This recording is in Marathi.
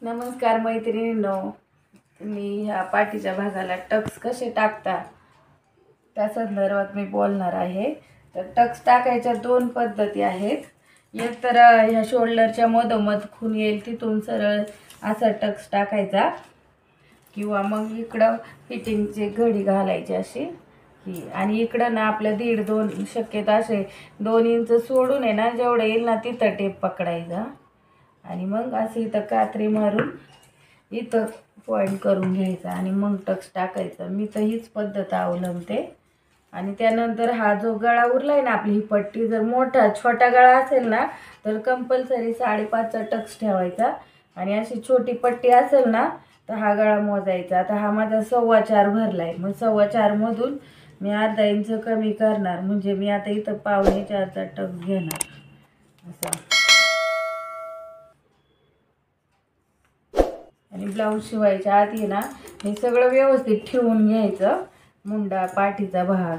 नमस्कार मैत्रिणींनो, मी ह्या पाठीच्या भागाला टक्स कसे टाकता त्या संदर्भात मी बोलणार आहे। तर टक्स टाकायच्या दोन पद्धती आहेत। एक तर ह्या शोल्डरच्या मधोमध खून येईल तिथून सरळ असा टक्स टाकायचा, किंवा मग इकडं फिटिंगची घडी घालायची अशी ही, आणि इकडं ना आपल्या 1.5-2 शक्यता असे 2 इंच सोडून आहे ना, जेवढं येईल ना तिथं टेप पकडायचा आणि मग असं इथं कात्री मारून इथं पॉइंट करून घ्यायचा आणि मग टक्स टाकायचा। मी तर हीच पद्धत अवलंबते। आणि त्यानंतर हा जो गळा उरलाय ना, आपली ही पट्टी जर छोटा गळा असेल ना तर कंपल्सरी 5.5चा टक्स ठेवायचा, आणि अशी छोटी पट्टी असेल ना तर हा गळा मोजायचा। आता हा माझा 4.25 भरलाय, मग 4.25 मधून मी अर्धा इंच कमी करणार, म्हणजे मी आता इथं 4.25चा टक्स घेणार असा। आणि ब्लाऊज शिवायच्या आधी ना हे सगळं व्यवस्थित ठेवून घ्यायचं, मुंडा पाठीचा भाग